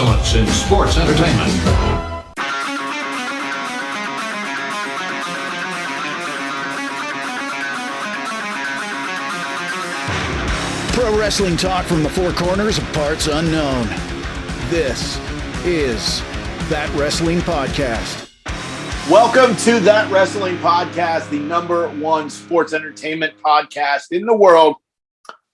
excellence in sports entertainment. Pro wrestling talk from the four corners of parts unknown. This is That Wrestling Podcast. Welcome to That Wrestling Podcast, the #1 sports entertainment podcast in the world.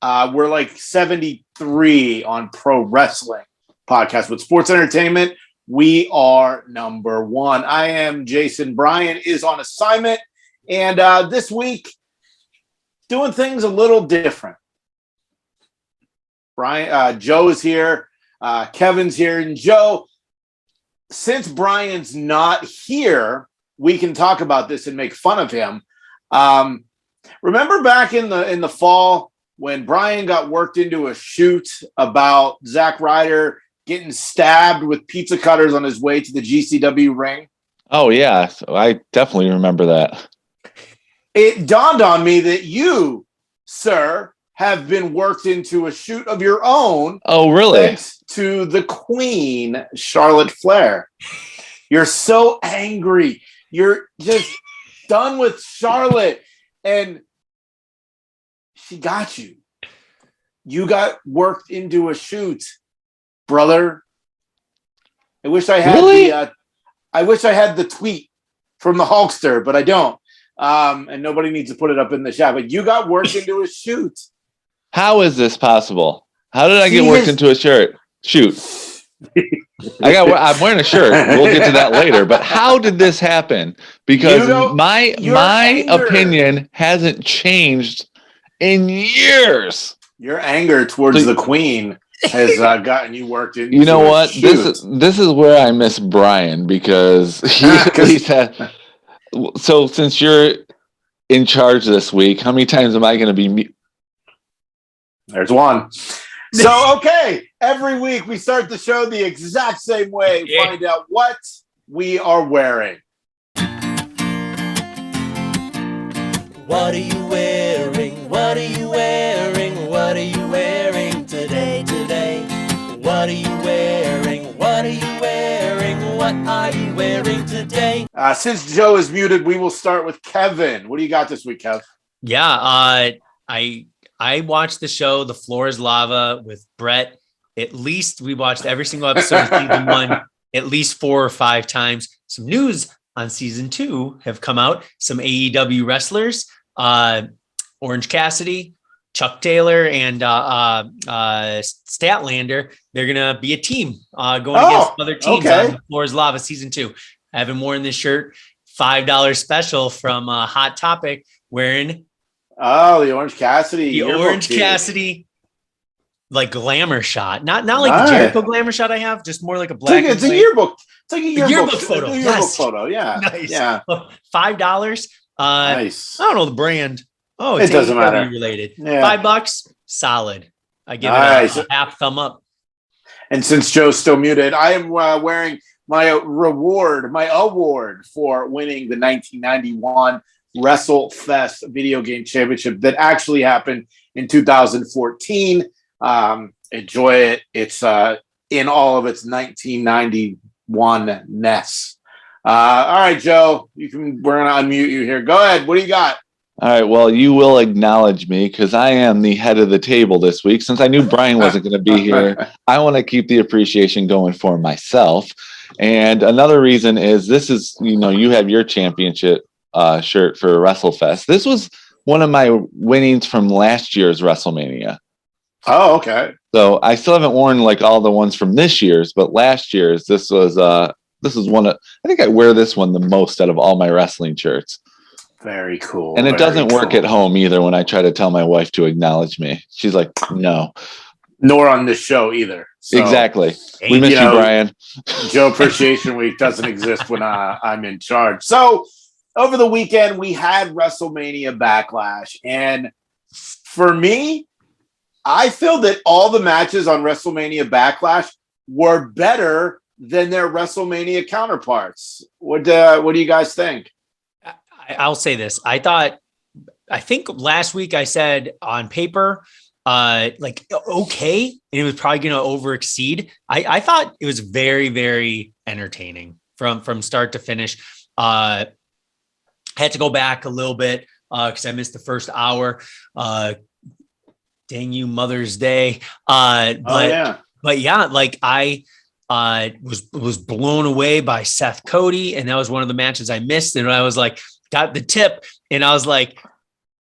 We're like 73 on pro wrestling podcast with sports entertainment. We are #1. I am Jason. Brian is on assignment, and this week doing things a little different. Brian, Joe is here. Kevin's here, and Joe. Since Brian's not here, we can talk about this and make fun of him. Remember back in the fall when Brian got worked into a shoot about Zack Ryder getting stabbed with pizza cutters on his way to the GCW ring? Oh, yeah. I definitely remember that. It dawned on me that you, sir, have been worked into a shoot of your own. Oh, really? Thanks to the Queen, Charlotte Flair. You're so angry. You're just done with Charlotte. And she got you. You got worked into a shoot, brother. I wish I had the tweet from the Hulkster, but I don't. And nobody needs to put it up in the chat. But you got worked into a shoot. How is this possible? How did I get worked into a shoot? I'm wearing a shirt. We'll get to that later. But how did this happen? Because my opinion hasn't changed in years. Your anger towards the Queen has gotten you worked into. You know what? This is where I miss Brian because he's had. So since you're in charge this week, how many times am I going to be? There's one. So, okay. Every week we start the show the exact same way. Yeah. Find out what we are wearing. What are you wearing? What are you wearing? What are you wearing today? What are you wearing? What are you wearing? What are you wearing today? Since Joe is muted, we will start with Kevin. What do you got this week, Kev? Yeah, I watched the show The Floor is Lava with Brett. At least we watched every single episode of season 1 at least 4 or 5 times. Some news on season 2 have come out. Some AEW wrestlers, Orange Cassidy, Chuck Taylor, and Statlander. They're going to be a team going against other teams on The Floor is Lava season 2. I haven't worn this shirt. $5 special from Hot Topic wearing... Oh, the Orange Cassidy. The Orange Cassidy, like glamour shot. Not like the Jericho glamour shot I have, just more like a black. It's a yearbook. It's like a yearbook photo. Yearbook photo. Yeah. Nice. Yeah. $5. Nice. I don't know the brand. Oh, it doesn't matter. Related. Yeah. $5. Solid. I give it a half thumb up. And since Joe's still muted, I am wearing my award for winning the 1991 WrestleFest video game championship that actually happened in 2014. Enjoy it. It's in all of its 1991-ness. All right, Joe, we're going to unmute you here. Go ahead. What do you got? All right. Well, you will acknowledge me because I am the head of the table this week. Since I knew Brian wasn't going to be here, I want to keep the appreciation going for myself. And another reason is this is, you have your championship shirt for WrestleFest. This was one of my winnings from last year's WrestleMania. Oh, okay. So I still haven't worn like all the ones from this year's, but last year's this was one of, I think I wear this one the most out of all my wrestling shirts. Very cool. And it doesn't work at home either when I try to tell my wife to acknowledge me. She's like, no. Nor on this show either. So, exactly. We miss you, Brian. Joe Appreciation Week doesn't exist when I'm in charge. So over the weekend, we had WrestleMania Backlash. And for me, I feel that all the matches on WrestleMania Backlash were better than their WrestleMania counterparts. What do you guys think? I'll say this. I think last week I said on paper, like okay, and it was probably going to over exceed. I thought it was very, very entertaining from start to finish. Had to go back a little bit because I missed the first hour. Dang you, Mother's Day. But yeah, like I was blown away by Seth Cody, and that was one of the matches I missed. And I was like, got the tip, and I was like,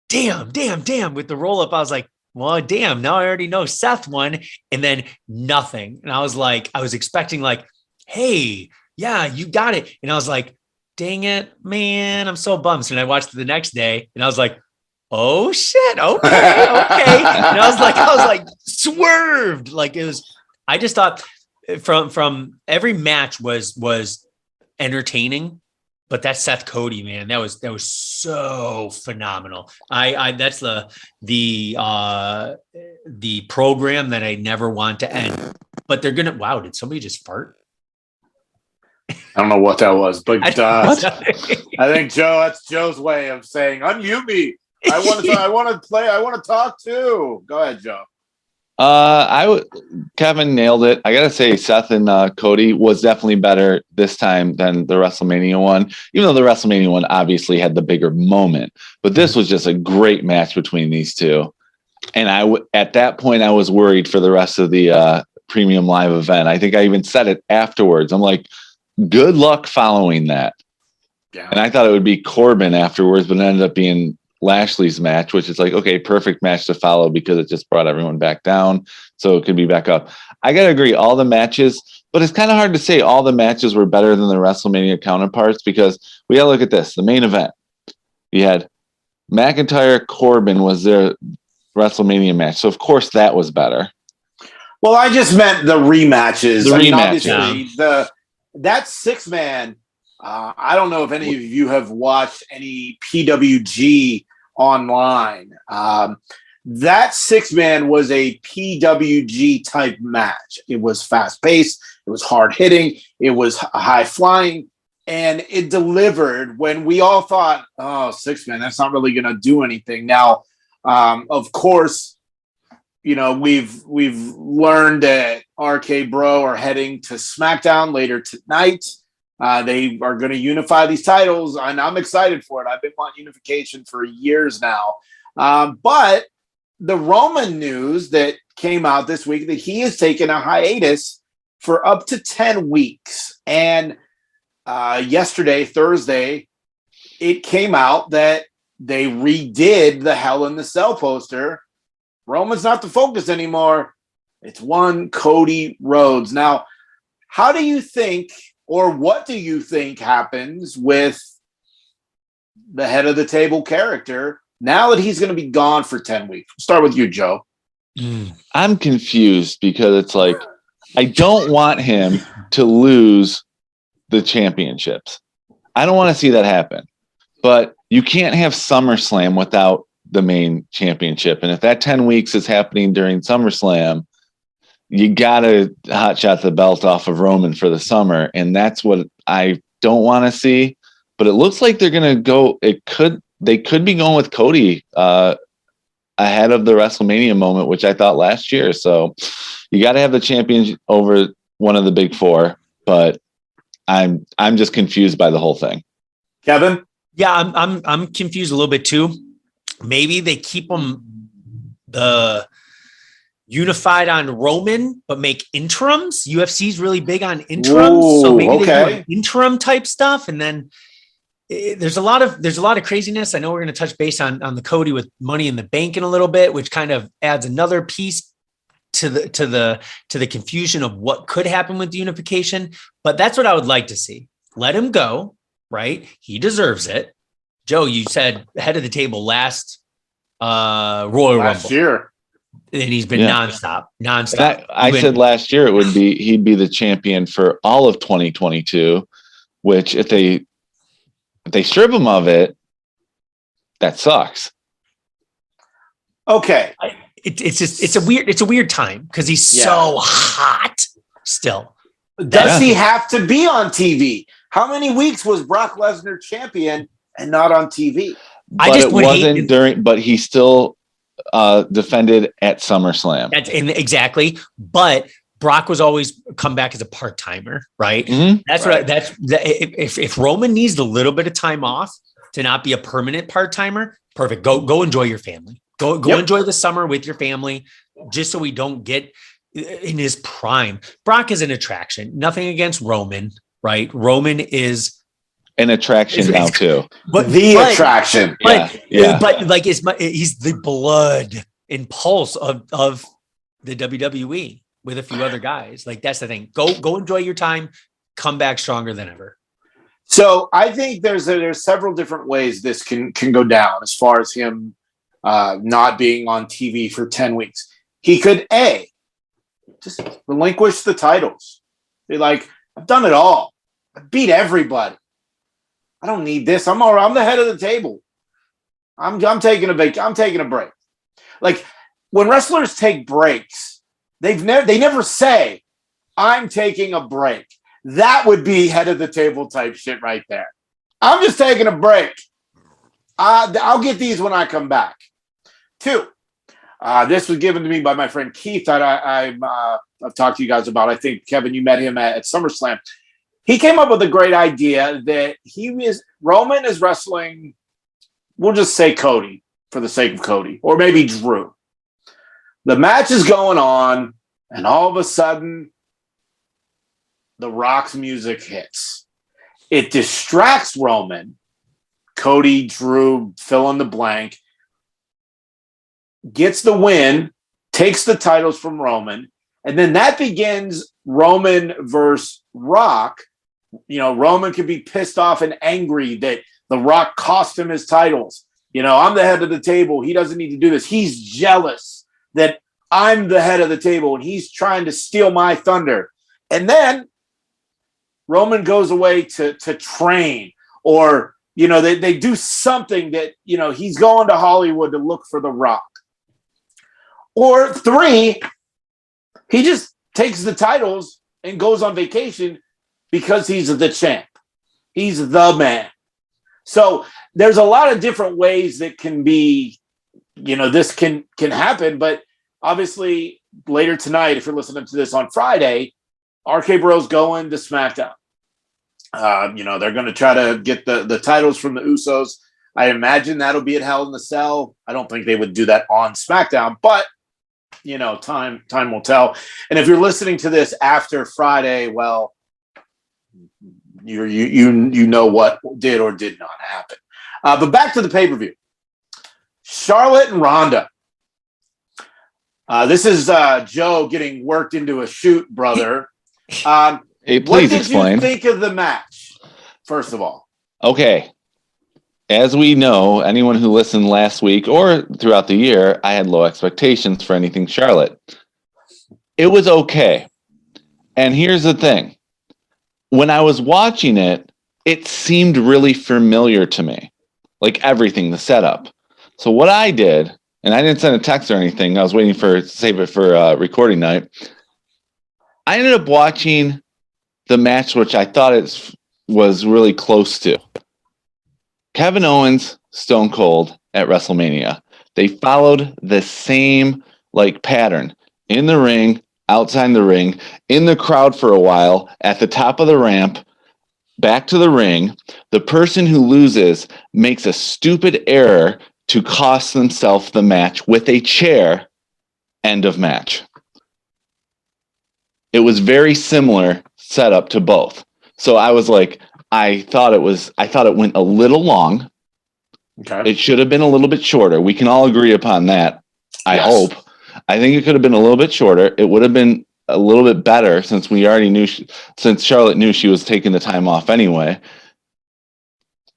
damn, with the roll up. I was like, well, damn, now I already know Seth won, and then nothing. And I was like, I was expecting like, hey, yeah, you got it. And I was like, dang it, man, I'm so bummed. So I watched it the next day, and I was like, oh shit, okay. And I was like, swerved. Like it was. I just thought from every match was entertaining, but that Seth Cody, man, that was so phenomenal. That's the program that I never want to end. But they're gonna. Wow, did somebody just fart? I don't know what that was, but What? I think that's Joe's way of saying unmute me. I want to play. I want to talk too. Go ahead, Joe. Kevin nailed it. I gotta say, Seth and Cody was definitely better this time than the WrestleMania one. Even though the WrestleMania one obviously had the bigger moment, but this was just a great match between these two. And at that point, I was worried for the rest of the premium live event. I think I even said it afterwards. I'm like, good luck following that. Yeah. And I thought it would be Corbin afterwards, but it ended up being Lashley's match, which is like, okay, perfect match to follow because it just brought everyone back down. So it could be back up. I got to agree, all the matches, but it's kind of hard to say all the matches were better than the WrestleMania counterparts because we got to look at this. The main event, you had McIntyre Corbin was their WrestleMania match. So of course that was better. Well, I just meant the rematches. Obviously, yeah. That 6-man, I don't know if any of you have watched any PWG online. That 6-man was a PWG type match. It was fast paced. It was hard hitting. It was high flying, and it delivered when we all thought, "Oh, 6-man, that's not really going to do anything." Now, of course, you know we've learned that RK Bro are heading to Smackdown later tonight. They are going to unify these titles, and I'm excited for it. I've been wanting unification for years now. But the Roman news that came out this week that he has taken a hiatus for up to 10 weeks. And yesterday, Thursday, it came out that they redid the Hell in the Cell poster. Roman's not the focus anymore. It's one Cody Rhodes. Now, how do you think, or what do you think happens with the head of the table character now that he's going to be gone for 10 weeks? We'll start with you, Joe. I'm confused because it's like, I don't want him to lose the championships. I don't want to see that happen. But you can't have SummerSlam without the main championship. And if that 10 weeks is happening during SummerSlam, you got to hotshot the belt off of Roman for the summer. And that's what I don't want to see. But it looks like they're going to go. They could be going with Cody ahead of the WrestleMania moment, which I thought last year. So you got to have the champion over one of the big four. But I'm just confused by the whole thing. Kevin? Yeah, I'm confused a little bit too. Maybe they keep them unified on Roman, but make interims. UFC's really big on interims, so maybe they do interim type stuff. And then there's a lot of craziness. I know we're going to touch base on the Cody with Money in the Bank in a little bit, which kind of adds another piece to the confusion of what could happen with the unification. But that's what I would like to see. Let him go, right? He deserves it. Joe, you said head of the table last Royal Rumble year, and he's been nonstop. I said last year he'd be the champion for all of 2022. Which if they strip him of it, that sucks. Okay, it's a weird time because he's so hot still. Does he have to be on TV? How many weeks was Brock Lesnar champion and not on TV? But it wasn't during. But he still defended at SummerSlam. Exactly. But Brock was always come back as a part-timer, right? Mhm. If Roman needs a little bit of time off to not be a permanent part-timer, perfect. Go enjoy your family. Go enjoy the summer with your family, just so we don't get in his prime. Brock is an attraction. Nothing against Roman, right? Roman is an attraction now too. But attraction. But like he's the blood and pulse of the WWE with a few other guys. Like that's the thing. Go enjoy your time. Come back stronger than ever. So I think there's several different ways this can go down as far as him not being on TV for 10 weeks. He could just relinquish the titles. Be like, I've done it all. I beat everybody. I don't need this. I'm all right. I'm the head of the table. I'm taking a break. I'm taking a break. Like when wrestlers take breaks, they never say, I'm taking a break. That would be head of the table type shit right there. I'm just taking a break. I'll get these when I come back. 2, this was given to me by my friend Keith that I've talked to you guys about. I think, Kevin, you met him at SummerSlam. He came up with a great idea that Roman is wrestling, we'll just say Cody for the sake of Cody, or maybe Drew. The match is going on, and all of a sudden, The Rock's music hits. It distracts Roman, Cody, Drew, fill in the blank, gets the win, takes the titles from Roman, and then that begins Roman versus Rock. Roman could be pissed off and angry that The Rock cost him his titles. I'm the head of the table. He doesn't need to do this. He's jealous that I'm the head of the table and he's trying to steal my thunder. And then Roman goes away to train, or, they do something that, he's going to Hollywood to look for The Rock. Or 3, he just takes the titles and goes on vacation because he's the champ. He's the man. So there's a lot of different ways that can be, this can happen. But obviously later tonight, if you're listening to this on Friday, RK Bro's going to Smackdown. They're going to try to get the titles from the Usos. I imagine that'll be at Hell in the Cell. I don't think they would do that on SmackDown, but time will tell. And if you're listening to this after Friday, well, you know what did or did not happen. But back to the pay-per-view. Charlotte and Ronda. This is Joe getting worked into a shoot, brother. Hey, please what did explain. you think of the match, first of all? Okay. As we know, anyone who listened last week or throughout the year, I had low expectations for anything Charlotte. It was okay. And here's the thing. When I was watching it, it seemed really familiar to me. Like everything, the setup. So what I did, and I didn't send a text or anything. I was waiting save it for recording night. I ended up watching the match, which I thought was really close to. Kevin Owens, Stone Cold at WrestleMania. They followed the same pattern in the ring, outside the ring, in the crowd for a while, at the top of the ramp, back to the ring. The person who loses makes a stupid error to cost themselves the match with a chair. End of match. It was very similar setup to both. So I was like, I thought it went a little long. Okay. It should have been a little bit shorter. We can all agree upon that. I hope. I think it could have been a little bit shorter. It would have been a little bit better since we already knew, since Charlotte knew she was taking the time off anyway.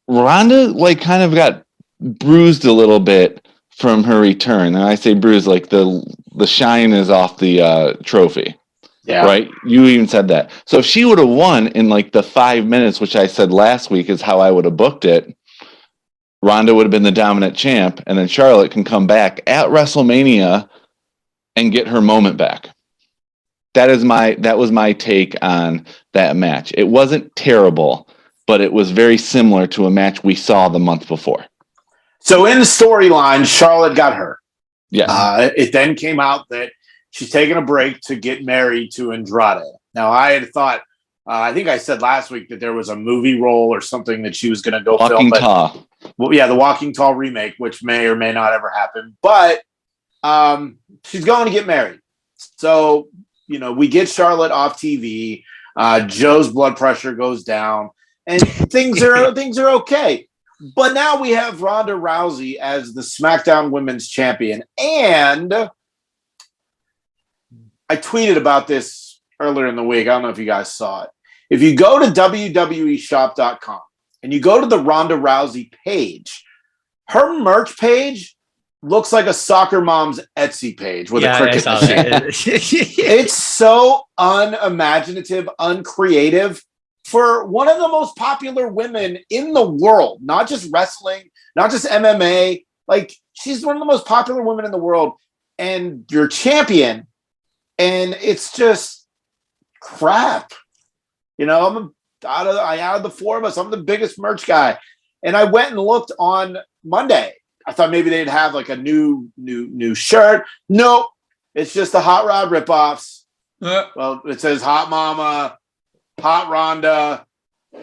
Ronda kind of got bruised a little bit from her return. And I say bruised, the shine is off the trophy. Yeah. Right. You even said that. So if she would have won in the 5 minutes, which I said last week is how I would have booked it, Ronda would have been the dominant champ, and then Charlotte can come back at WrestleMania and get her moment back. That was my take on that match. It wasn't terrible, but it was very similar to a match we saw the month before. So in the storyline, Charlotte got hurt. Yeah. It then came out that she's taking a break to get married to Andrade. Now, I had thought, I think I said last week that there was a movie role or something that she was going to go film. Tall. Well, yeah, the Walking Tall remake, which may or may not ever happen. But she's going to get married. So, we get Charlotte off TV. Joe's blood pressure goes down, and things are okay. But now we have Ronda Rousey as the SmackDown Women's Champion, and I tweeted about this earlier in the week. I don't know if you guys saw it. If you go to WWEshop.com and you go to the Ronda Rousey page, her merch page looks like a soccer mom's Etsy page with a cricket machine. It's so unimaginative, uncreative for one of the most popular women in the world, not just wrestling, not just MMA. Like, she's one of the most popular women in the world, and you're champion, and it's just crap. I'm out of the four of us, I'm the biggest merch guy. And I went and looked on Monday. I thought maybe they'd have like a new shirt. Nope. It's just the Hot Rod ripoffs. Well, it says Hot Mama, Hot Ronda,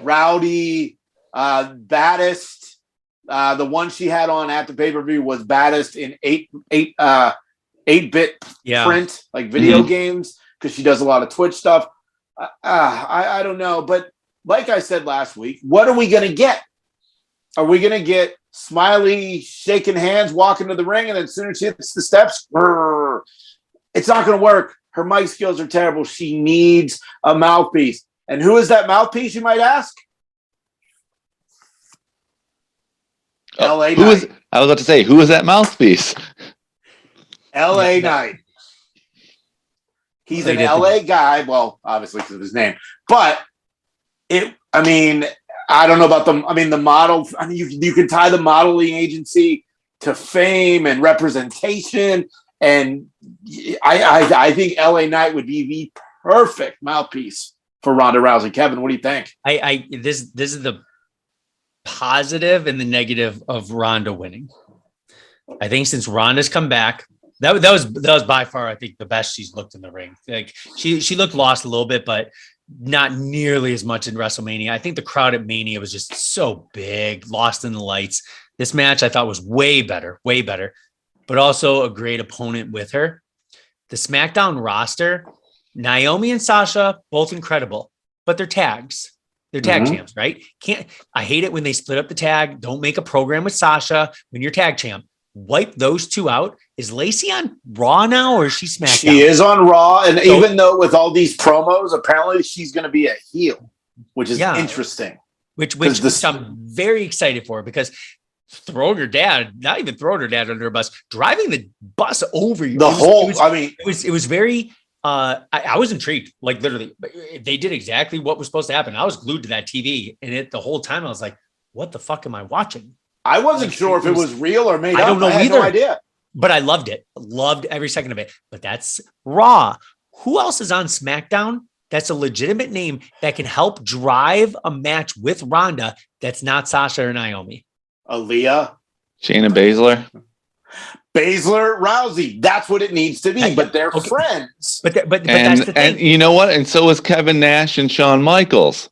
Rowdy, Baddest. The one she had on at the pay-per-view was Baddest in 8-bit print, like video games, because she does a lot of Twitch stuff. I don't know. But like I said last week, what are we going to get? Are we going to get Smiley shaking hands, walking to the ring, and then as soon as she hits the steps, it's not going to work. Her mic skills are terrible. She needs a mouthpiece. And who is that mouthpiece, you might ask? LA Knight. I was about to say, who is that mouthpiece? LA Knight. He's an LA guy. Well, obviously because of his name. But I don't know about the model. You can tie the modeling agency to fame and representation. And I think LA Knight would be the perfect mouthpiece for Ronda Rousey. Kevin, what do you think? This is the positive and the negative of Ronda winning. I think since Ronda's come back, that was by far, I think, the best she's looked in the ring. Like she looked lost a little bit, but not nearly as much in WrestleMania. I think the crowd at Mania was just so big, lost in the lights. This match I thought was way better, but also a great opponent with her. The SmackDown roster, Naomi and Sasha, both incredible, but they're tags. They're tag champs, right? I hate it when they split up the tag. Don't make a program with Sasha when you're tag champ. Wipe those two out. Is Lacey on Raw now, or is she SmackDown? She is on Raw, and even though with all these promos, apparently she's going to be a heel, which is interesting. Which I'm very excited for, because not even throwing her dad under a bus, driving the bus over you. It was very. I was intrigued. Like, literally, they did exactly what was supposed to happen. I was glued to that TV, and the whole time I was like, "What the fuck am I watching?" I wasn't sure if it was real or made up. I don't know either. I had no idea. But I loved it. Loved every second of it. But that's Raw. Who else is on SmackDown that's a legitimate name that can help drive a match with Ronda that's not Sasha or Naomi? Aaliyah. Shayna Baszler. Baszler, Rousey. That's what it needs to be. But they're friends. But that's the thing. And you know what? And so was Kevin Nash and Shawn Michaels.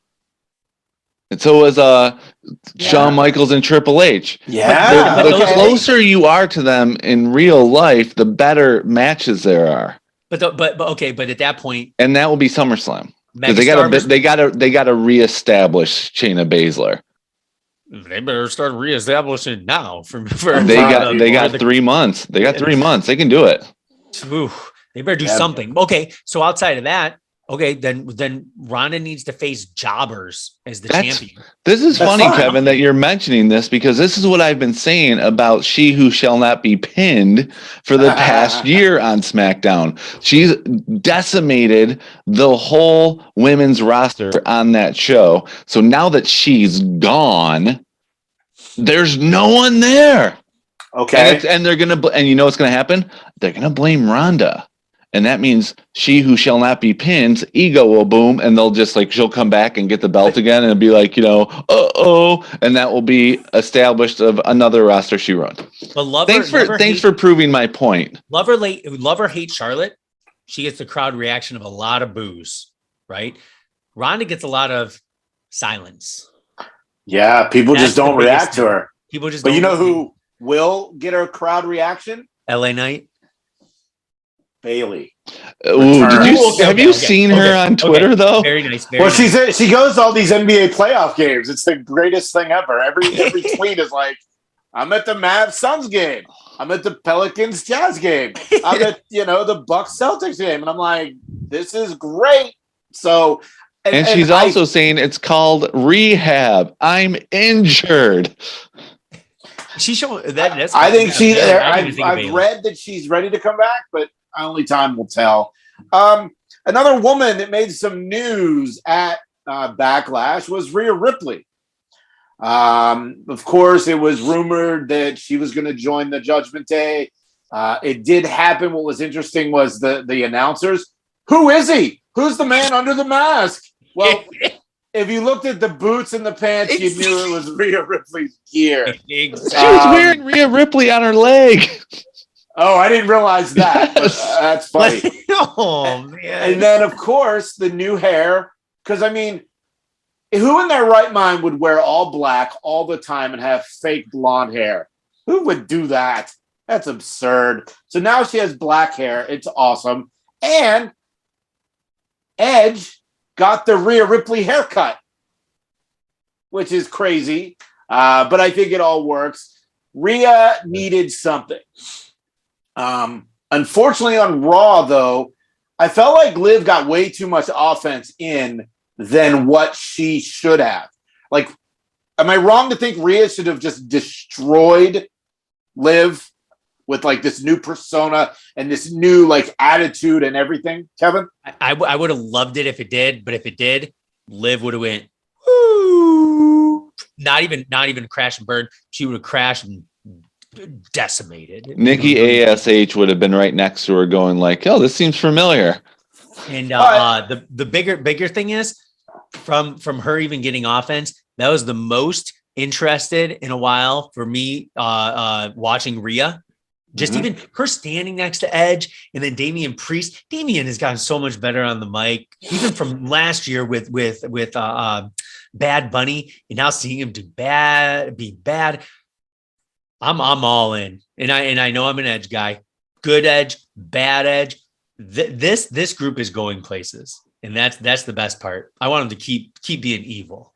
And so was Shawn Michaels and Triple H. Yeah. The closer you are to them in real life, the better matches there are. But at that point, and that will be SummerSlam, because they got to reestablish Shayna Baszler. They better start reestablishing now. They got 3 months. They got 3 months. They can do it. Ooh, they better do something. Okay, so outside of that. Okay, then Ronda needs to face jobbers as the champion. This is funny, Kevin, that you're mentioning this, because this is what I've been saying about She Who Shall Not Be Pinned for the past year on SmackDown. She's decimated the whole women's roster on that show. So now that she's gone, there's no one there. Okay. And they're going to, and you know what's going to happen? They're going to blame Ronda. And that means she who shall not be pinned, ego will boom, and they'll just like, she'll come back and get the belt again and be like, and that will be established of another roster she run. But thanks for proving my point. Love or hate Charlotte, she gets the crowd reaction of a lot of boos, right? Ronda gets a lot of silence. Yeah, people just don't react to her. People just. But you know who will get her crowd reaction? LA Knight. Bailey. Have you seen her on Twitter though? Very nice. She goes to all these NBA playoff games. It's the greatest thing ever. Every tweet is like, I'm at the Mavs Suns game. I'm at the Pelicans Jazz game. I'm at the Bucks Celtics game, and I'm like, this is great. So, and she's also saying it's called rehab. I'm injured. She showed that. I think I've read that she's ready to come back, but only time will tell. Another woman that made some news at Backlash was Ria Ripley. Of course, it was rumored that she was going to join the Judgment Day. It did happen. What was interesting was the announcers. Who is he? Who's the man under the mask? Well, if you looked at the boots and the pants, you knew it was Ria Ripley's gear. She was wearing Ria Ripley on her leg. Oh, I didn't realize that. But, that's funny. Oh, man. And then, of course, the new hair. Because, I mean, who in their right mind would wear all black all the time and have fake blonde hair? Who would do that? That's absurd. So now she has black hair. It's awesome. And Edge got the Ria Ripley haircut, which is crazy. But I think it all works. Ria needed something. Unfortunately, on Raw, though, I felt like Liv got way too much offense in than what she should have. Like, am I wrong to think Ria should have just destroyed Liv with like this new persona and this new like attitude and everything, Kevin? I would have loved it if it did, but if it did, Liv would have went, woo. Not even crash and burn. She would have crashed and decimated. Nikki ASH would have been right next to her going like, oh, this seems familiar. And the bigger thing is from her even getting offense, that was the most interested in a while for me watching Rhea. Just even her standing next to Edge and then Damian Priest. Damian has gotten so much better on the mic, even from last year with Bad Bunny, and now seeing him be bad. I'm all in, and I know I'm an Edge guy. Good Edge, bad Edge. This group is going places, and that's the best part. I want them to keep being evil,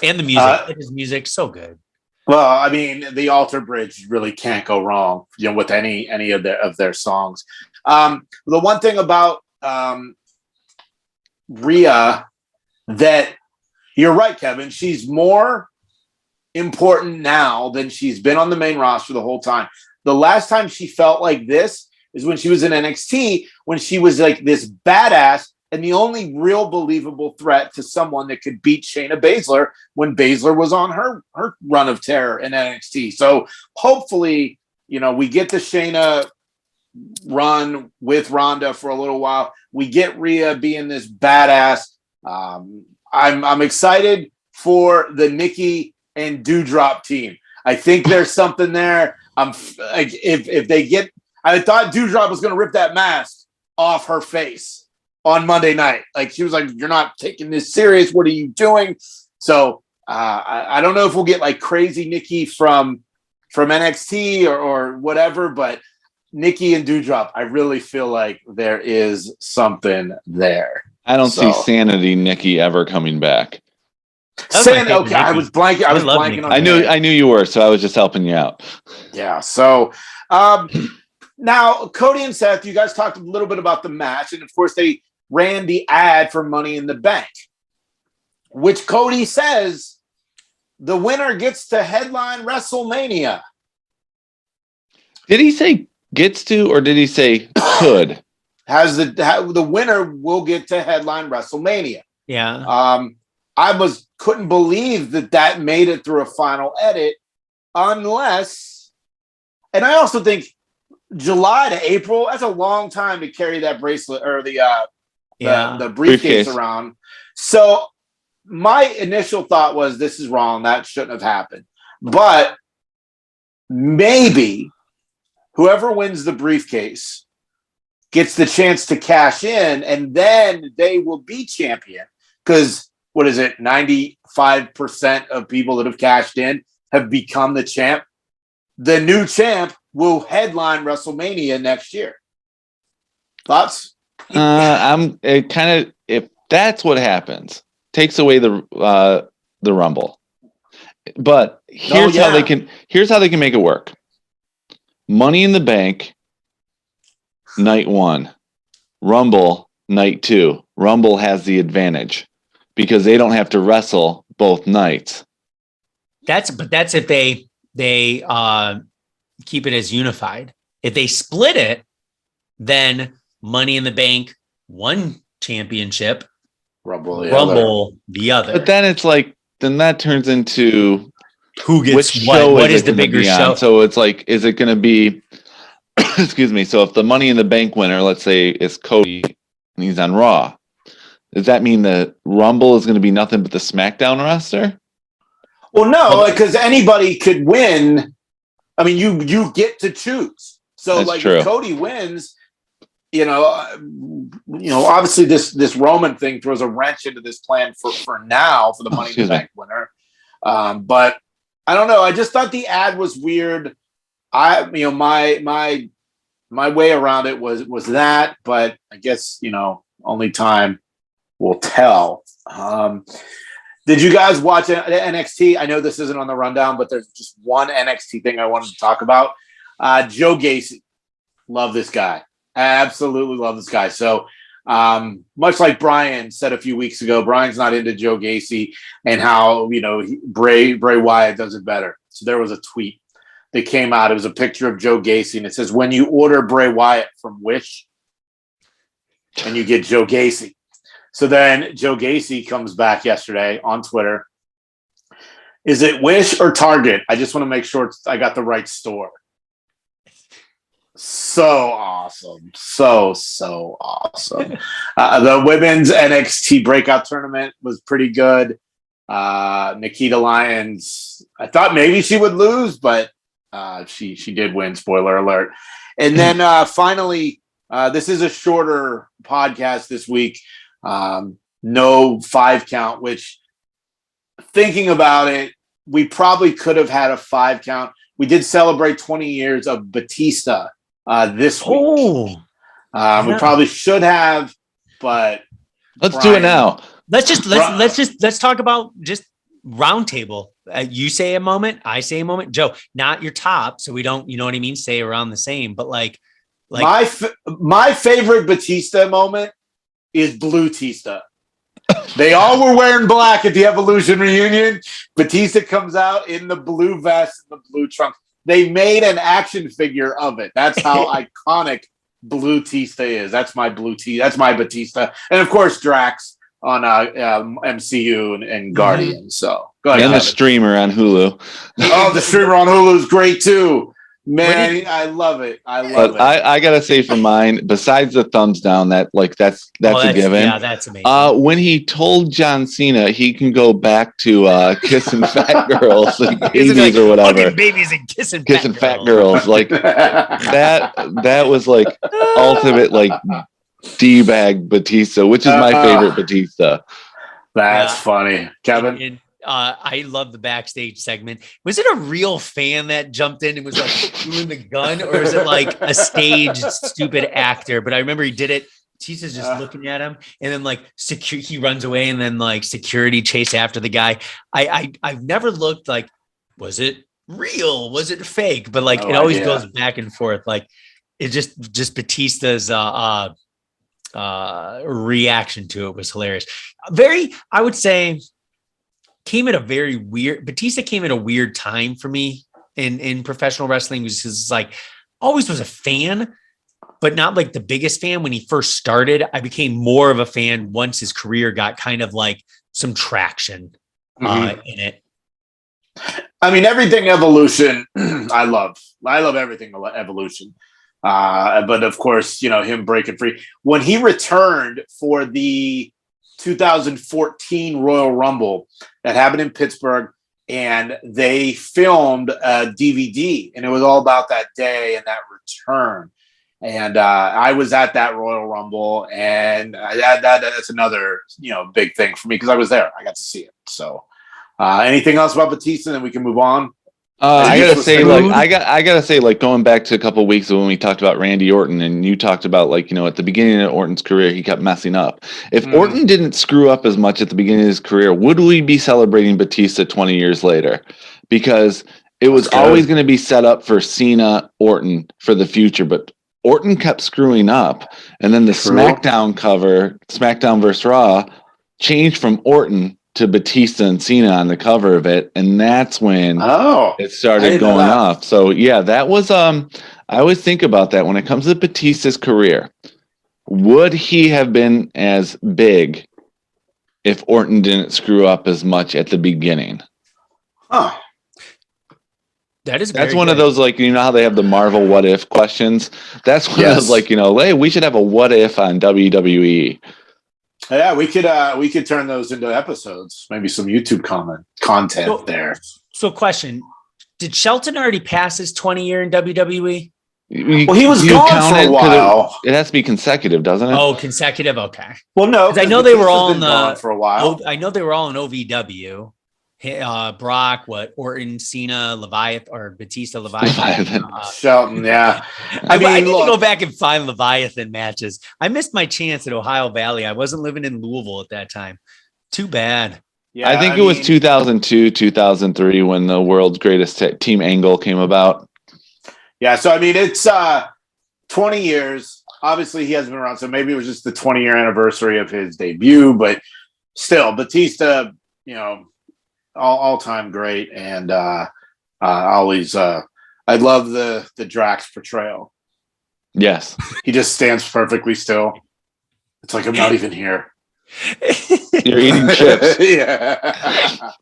and the music. His music so good. Well, I mean, the Alter Bridge really can't go wrong, with any of their songs. The one thing about Rhea that you're right, Kevin, she's more important now than she's been on the main roster the whole time. The last time she felt like this is when she was in NXT, when she was like this badass and the only real believable threat to someone that could beat Shayna Baszler when Baszler was on her run of terror in NXT. So hopefully, we get the Shayna run with Ronda for a little while. We get Rhea being this badass. I'm excited for the Nikki and Doudrop team. I think there's something there. If they get, I thought Doudrop was going to rip that mask off her face on Monday night. Like, she was like, "You're not taking this serious. What are you doing?" So I don't know if we'll get like crazy Nikki from NXT or whatever, but Nikki and Doudrop, I really feel like there is something there. I don't see Sanity Nikki ever coming back. Okay, I was blanking. I was blanking on. I knew you were, so I was just helping you out. Yeah. So now Cody and Seth, you guys talked a little bit about the match, and of course they ran the ad for Money in the Bank, which Cody says the winner gets to headline WrestleMania. Did he say gets to, or did he say could? The winner will get to headline WrestleMania. Yeah. I couldn't believe that made it through a final edit, unless, and I also think July to April, that's a long time to carry that bracelet or the briefcase Briefcase. around. So my initial thought was this is wrong. That shouldn't have happened. But maybe whoever wins the briefcase gets the chance to cash in, and then they will be champion. Because what is it? 95% of people that have cashed in have become the champ. The new champ will headline WrestleMania next year. Thoughts? If that's what happens, takes away the Rumble. But here's how they can make it work. Money in the Bank, night 1. Rumble, night 2. Rumble has the advantage because they don't have to wrestle both nights. That's if they keep it as unified. If they split it, then Money in the Bank, one championship, Rumble the other. But then it's like, then that turns into who gets which what? show What is it the gonna bigger be on? show? So it's like, is it going to be, excuse me. So if the Money in the Bank winner, let's say, is Cody and he's on Raw, does that mean the Rumble is going to be nothing but the SmackDown roster? Well, no, because anybody could win. I mean, you get to choose. So, That's like, true. if Cody wins, obviously this Roman thing throws a wrench into this plan for now for the Money in the Bank winner. But I don't know. I just thought the ad was weird. My way around it was that, but I guess only time will tell. Did you guys watch NXT? I know this isn't on the rundown, but there's just one NXT thing I wanted to talk about. Joe Gacy. Love this guy. Absolutely love this guy. So much like Brian said a few weeks ago, Brian's not into Joe Gacy and how, Bray Wyatt does it better. So there was a tweet that came out. It was a picture of Joe Gacy, and it says, when you order Bray Wyatt from Wish and you get Joe Gacy. So then Joe Gacy comes back yesterday on Twitter. Is it Wish or Target? I just want to make sure I got the right store. So awesome. So awesome. The women's NXT breakout tournament was pretty good. Nikita Lyons, I thought maybe she would lose, but she did win, spoiler alert. And then finally, this is a shorter podcast this week. No 5 count, which, thinking about it, we probably could have had a 5 count. We did celebrate 20 years of Batista this week. We probably should have, but let's do it now. Let's talk about just roundtable. You say a moment, I say a moment. Joe, not your top, so we don't, you know what I mean, say around the same. But like my favorite Batista moment is Blue Tista. They all were wearing black at the Evolution reunion. Batista comes out in the blue vest and the blue trunks. They made an action figure of it. That's how iconic Blue Tista is. That's my That's my Batista. And of course, Drax on MCU and Guardians. So go ahead. And the streamer on Hulu. Oh, the streamer on Hulu is great too. Man, I love it. I love it. I gotta say, for mine, besides the thumbs down, that's a given. Yeah, that's amazing. When he told John Cena he can go back to kissing fat girls, like babies or whatever, fucking babies and kissing fat girls, like that was like ultimate like D-bag Batista, which is my favorite Batista. That's funny, Kevin. And I love the backstage segment. Was it a real fan that jumped in and was like doing the gun, or is it like a staged stupid actor? But I remember he did it. Tita's just looking at him, and then like he runs away, and then like security chase after the guy. I've never looked like, was it real? Was it fake? But like it always goes back and forth. Like it just Batista's reaction to it was hilarious. I would say. Batista came at a weird time for me in professional wrestling, because it's like always was a fan, but not like the biggest fan when he first started. I became more of a fan once his career got kind of like some traction in it. I mean, everything Evolution, I love everything Evolution. But of course, him breaking free. When he returned for the 2014 Royal Rumble that happened in Pittsburgh, and they filmed a DVD, and it was all about that day and that return. And I was at that Royal Rumble, and that's another big thing for me because I was there. I got to see it. So, anything else about Batista? Then we can move on. I gotta say, going back to a couple of weeks when we talked about Randy Orton, and you talked about at the beginning of Orton's career, he kept messing up. If Orton didn't screw up as much at the beginning of his career, would we be celebrating Batista 20 years later? Because it was always going to be set up for Cena, Orton for the future, but Orton kept screwing up, and then the SmackDown cover, SmackDown vs. Raw, changed from Orton to Batista and Cena on the cover of it, and that's when it started going off. So yeah, that was I always think about that when it comes to Batista's career. Would he have been as big if Orton didn't screw up as much at the beginning? That's one of those, how they have the Marvel what if questions. That's one of those, hey, we should have a what if on WWE. Yeah, we could turn those into episodes. Maybe some YouTube content there. So, question: did Shelton already pass his 20-year in WWE? Well, he was gone for a while. It has to be consecutive, doesn't it? Oh, consecutive. Okay. Well, no, because I know they were all in for a while. I know they were all in OVW. Brock, Orton, Cena, Leviathan, or Batista, Leviathan. Shelton, yeah. I need to go back and find Leviathan matches. I missed my chance at Ohio Valley. I wasn't living in Louisville at that time. Too bad. Yeah, I think it was 2002, 2003 when the world's greatest team angle came about. Yeah, so it's 20 years. Obviously, he hasn't been around, so maybe it was just the 20-year anniversary of his debut, but still, Batista, all-time great, and always I love the Drax portrayal. Yes, he just stands perfectly still. It's like I'm not even here. You're eating chips. Yeah.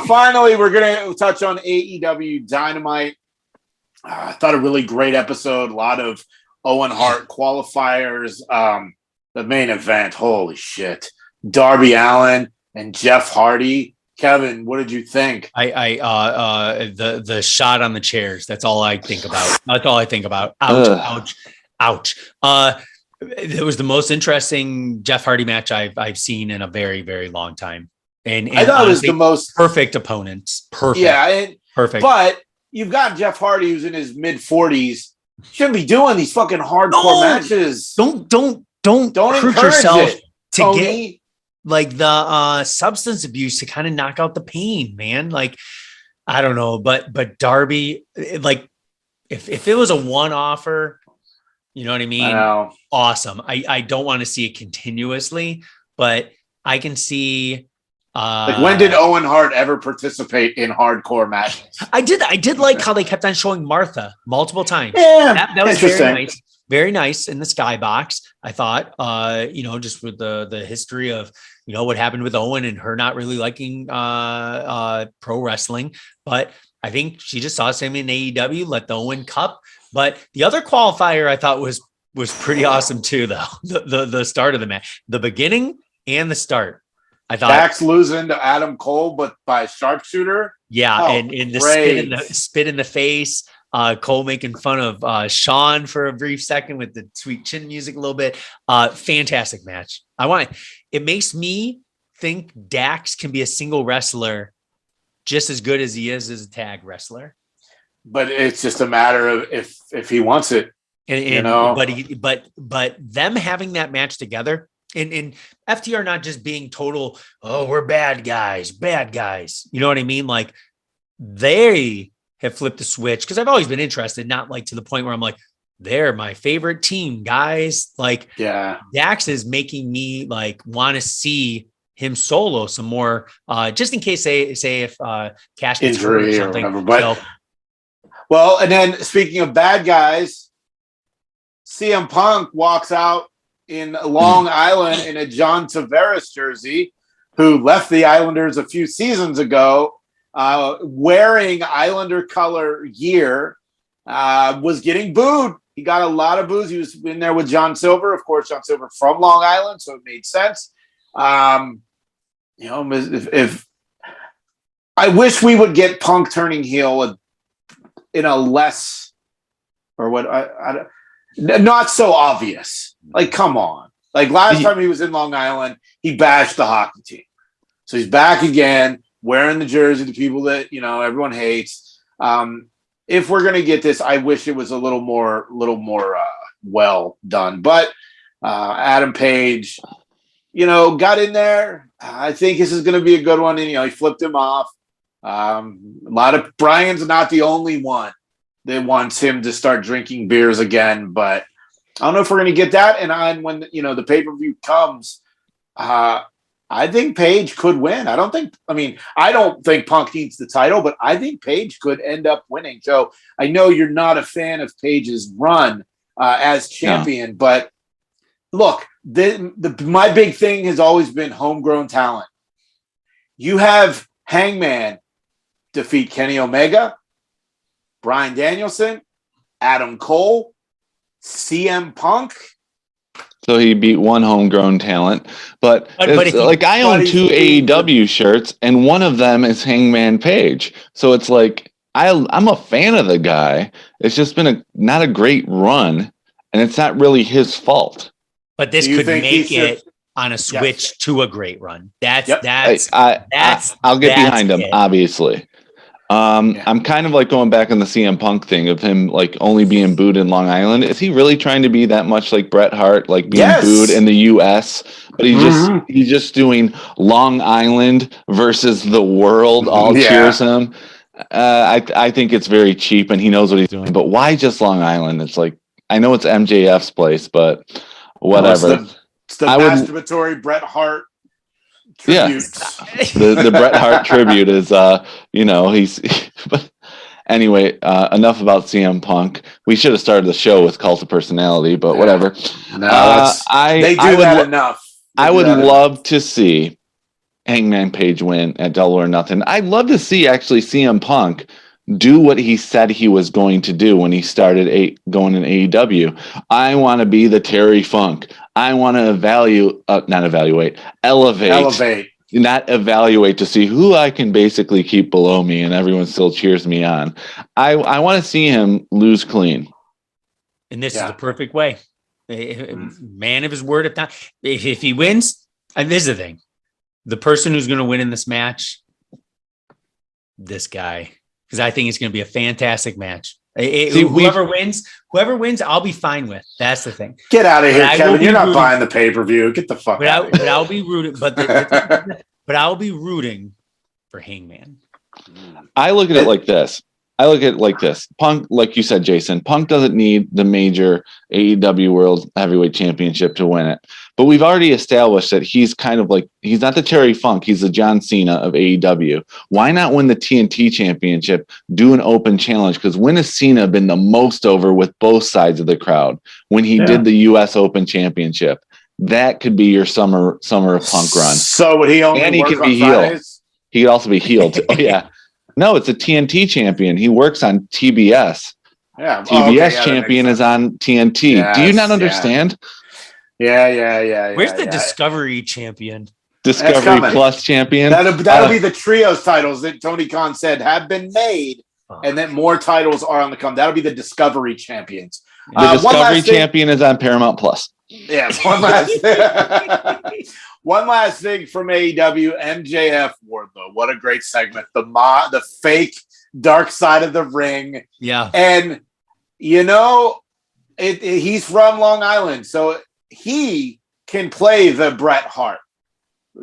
Finally, we're gonna touch on AEW Dynamite. I thought a really great episode. A lot of Owen Hart qualifiers. The main event, holy shit! Darby Allin and Jeff Hardy. Kevin, what did you think? The shot on the chairs. That's all I think about. That's all I think about. Ouch, ouch. It was the most interesting Jeff Hardy match I've seen in a very, very long time. And I thought it was the most perfect opponents. Perfect. Yeah, perfect. But you've got Jeff Hardy who's in his mid-40s. Shouldn't be doing these fucking hardcore matches. Don't hurt yourself to get the substance abuse to kind of knock out the pain, man. I don't know, but Darby, if it was a one-offer, you know what I mean? Awesome. I don't want to see it continuously, but I can see. When did Owen Hart ever participate in hardcore matches? I did like how they kept on showing Martha multiple times. Yeah, that was very nice. Very nice in the skybox. I thought, just with the history of, what happened with Owen and her not really liking pro wrestling. But I think she just saw something in AEW, let the Owen Cup. But the other qualifier I thought was pretty awesome too, though. The start of the match, the beginning and the start. I thought Dax losing to Adam Cole, but by a sharpshooter. Yeah, and the spit in the face. Cole making fun of Sean for a brief second with the sweet chin music a little bit. Fantastic match. It makes me think Dax can be a single wrestler just as good as he is as a tag wrestler. But it's just a matter of if he wants it. But them having that match together and FTR not just being total, we're bad guys. You know what I mean? They have flipped the switch because I've always been interested, not to the point where I'm like, they're my favorite team, guys. Dax is making me want to see him solo some more, just in case say if Cash gets hurt or something. Well, and then speaking of bad guys, CM Punk walks out in Long Island in a John Tavares jersey, who left the Islanders a few seasons ago, wearing Islander color gear, was getting booed He got a lot of boos. He was in there with John Silver. Of course, John Silver from Long Island, so it made sense. If I wish we would get Punk turning heel in a less, or what, not so obvious. Like, come on. Like, last time he was in Long Island, he bashed the hockey team. So he's back again, wearing the jersey, the people that, everyone hates. If we're going to get this, I wish it was a little more well done. But Adam Page, got in there. I think this is going to be a good one. And, he flipped him off. Brian's not the only one that wants him to start drinking beers again. But I don't know if we're going to get that. And when, the pay-per-view comes, I think Page could win. I don't think Punk needs the title, but I think Page could end up winning. So I know you're not a fan of Page's run as champion, but look, my big thing has always been homegrown talent. You have Hangman defeat Kenny Omega, Bryan Danielson, Adam Cole, CM Punk. So he beat one homegrown talent, but like I own 2 AEW shirts, and one of them is Hangman Page. So it's like I'm a fan of the guy. It's just been not a great run, and it's not really his fault. But this could make it on a switch to a great run. I'll get behind him, obviously. I'm kind of like going back on the CM Punk thing of him like only being booed in Long Island. Is he really trying to be that much like Bret Hart, like being booed in the US? But he's just doing Long Island versus the world all cheers him. I think it's very cheap and he knows what he's doing. But why just Long Island? It's like, I know it's MJF's place, but whatever. It's the masturbatory Bret Hart tribute. The Bret Hart tribute is he's but anyway, enough about CM Punk. We should have started the show with Cult of Personality, but whatever. They do that enough. I would love to see Hangman Page win at Double or Nothing. I'd love to see actually CM Punk do what he said he was going to do when he started going in AEW. I want to be the Terry Funk. I want to elevate, not evaluate to see who I can basically keep below me and everyone still cheers me on. I want to see him lose clean. And this is the perfect way. Man of his word. If he wins, and this is the thing, the person who's going to win in this match, this guy, because I think it's going to be a fantastic match. Whoever wins, I'll be fine with. That's the thing. Get out of here, Kevin. You're not buying the pay-per-view. Get the fuck out. But I'll be rooting. But I'll be rooting for Hangman. I look at it like this. Punk, like you said, Jason, Punk doesn't need the major AEW World Heavyweight Championship to win it. But we've already established that he's kind of like, he's not the Terry Funk, he's the John Cena of AEW. Why not win the TNT Championship, do an open challenge? Because when has Cena been the most over with both sides of the crowd? When he did the US Open Championship. That could be your summer of Punk run. So would he only work on Fridays? He could also be healed. Oh, yeah. No, it's a TNT champion. He works on TBS. Yeah. TBS champion is on TNT. Yes, do you not understand? Yeah. Where's the Discovery champion? Discovery Plus champion? That'll be the trios titles that Tony Khan said have been made and that more titles are on the come. That'll be the Discovery champions. The Discovery champion is on Paramount Plus. Yeah, one last thing from AEW, MJF Wardlow. What a great segment. The fake dark side of the ring. Yeah. And, he's from Long Island, so he can play the Bret Hart.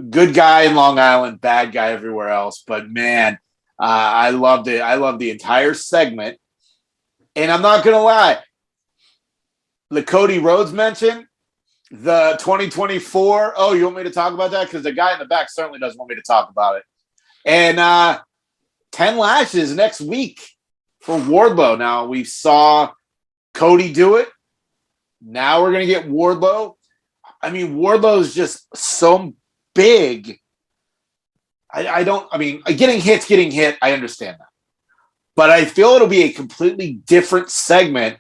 Good guy in Long Island, bad guy everywhere else. But, man, I loved it. I loved the entire segment. And I'm not going to lie. The Cody Rhodes mention, the 2024. Oh, you want me to talk about that? Because the guy in the back certainly doesn't want me to talk about it. And 10 lashes next week for Wardlow. Now, we saw Cody do it. Now we're going to get Wardlow. I mean, Wardlow's just so big. Getting hit, I understand that. But I feel it'll be a completely different segment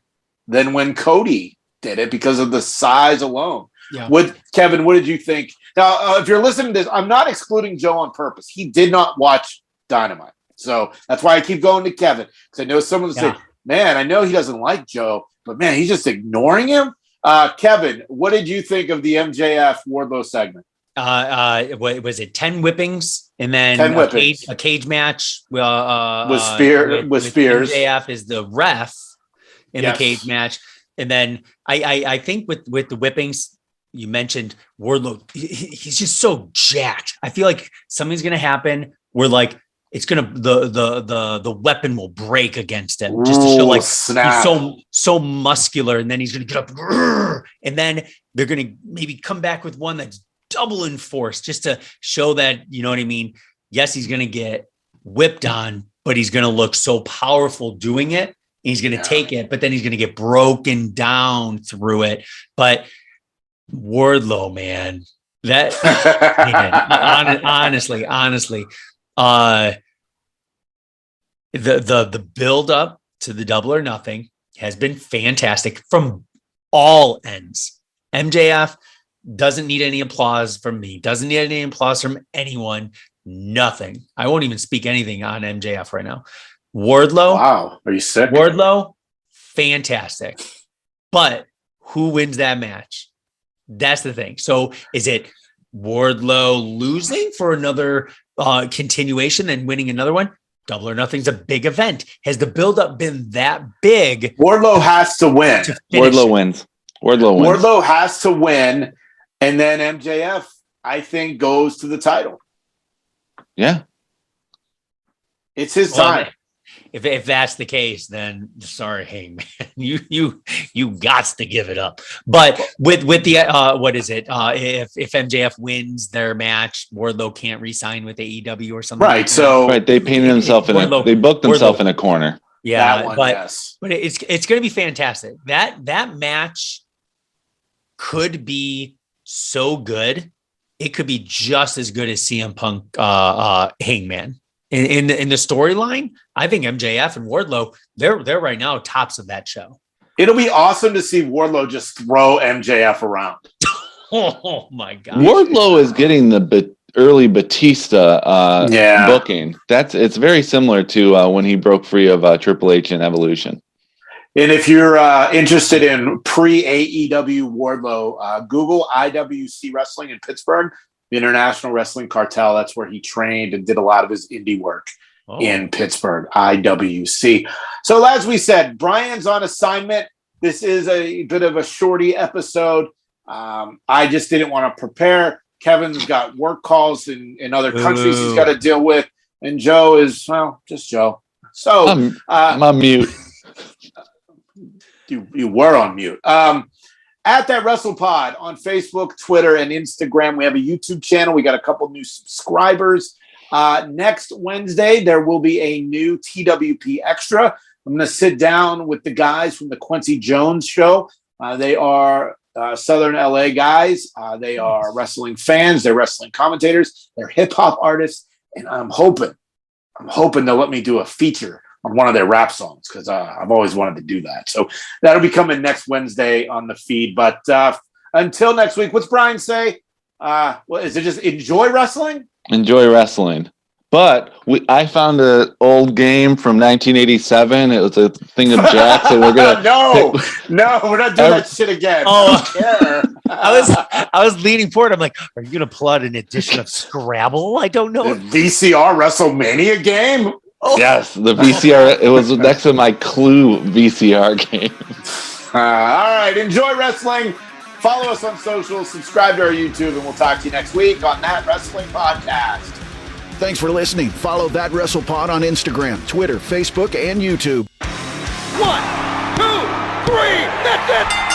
than when Cody did it because of the size alone. Yeah. Kevin, what did you think? Now, if you're listening to this, I'm not excluding Joe on purpose. He did not watch Dynamite. So that's why I keep going to Kevin, because I know someone will say, man, I know he doesn't like Joe, but man, he's just ignoring him. Kevin, what did you think of the MJF Wardlow segment? What was it? 10 whippings and then 10 a cage match. With Spears. MJF is the ref in the cage match. And then I think with the whippings, you mentioned Wardlow. He's just so jacked. I feel like something's going to happen where like it's going to, the weapon will break against him just to show like snap. He's so muscular. And then he's going to get up and then they're going to maybe come back with one that's double in force just to show that, you know what I mean? Yes, he's going to get whipped on, but he's going to look so powerful doing it. He's going to take it, but then he's going to get broken down through it. But Wardlow, man, that honestly, the build up to the Double or Nothing has been fantastic from all ends. MJF doesn't need any applause from me, doesn't need any applause from anyone, nothing. I won't even speak anything on MJF right now. Wardlow. Wow. Are you sick? Wardlow, fantastic. But who wins that match? That's the thing. So is it Wardlow losing for another continuation and winning another one? Double or Nothing's a big event. Has the buildup been that big? Wardlow has to win. Wardlow wins. Wardlow has to win. And then MJF, I think, goes to the title. Yeah. It's his time. If that's the case, then sorry, Hangman, you got to give it up. But with the what is it? If MJF wins their match, Wardlow can't re-sign with AEW or something. Right. Like so they painted themselves they booked themselves in a corner. Yeah, but it's going to be fantastic. That match could be so good. It could be just as good as CM Punk Hangman. In the storyline, I think MJF and Wardlow, they're right now tops of that show. It'll be awesome to see Wardlow just throw MJF around. Oh my god! Wardlow is getting the early Batista booking. It's very similar to when he broke free of Triple H in Evolution. And if you're interested in pre-AEW Wardlow, Google IWC Wrestling in Pittsburgh, the International Wrestling Cartel. That's where he trained and did a lot of his indie work in Pittsburgh, IWC. So as we said, Brian's on assignment. This is a bit of a shorty episode. I just didn't want to prepare. Kevin's got work calls in other countries he's got to deal with. And Joe is, well, just Joe. So I'm on mute. You were on mute. At That WrestlePod on Facebook, Twitter, and Instagram. We have a YouTube channel. We got a couple new subscribers. Next Wednesday, there will be a new TWP Extra. I'm going to sit down with the guys from the Quincy Jones Show. They are Southern LA guys. They are wrestling fans. They're wrestling commentators. They're hip-hop artists. And I'm hoping they'll let me do a feature on one of their rap songs, because I've always wanted to do that. So that'll be coming next Wednesday on the feed. But until next week, what's Brian say? What is it? Just enjoy wrestling? Enjoy wrestling. But I found an old game from 1987. It was a thing of jacks, and we're gonna no, we're not doing that shit again. I was leaning forward. I'm like, are you gonna pull out an edition of Scrabble? I don't know. The VCR WrestleMania game. Oh. Yes, the VCR. It was next to my Clue VCR game. All right, enjoy wrestling. Follow us on social, subscribe to our YouTube, and we'll talk to you next week on That Wrestling Podcast. Thanks for listening. Follow That WrestlePod on Instagram, Twitter, Facebook, and YouTube. 1, 2, 3, that's it!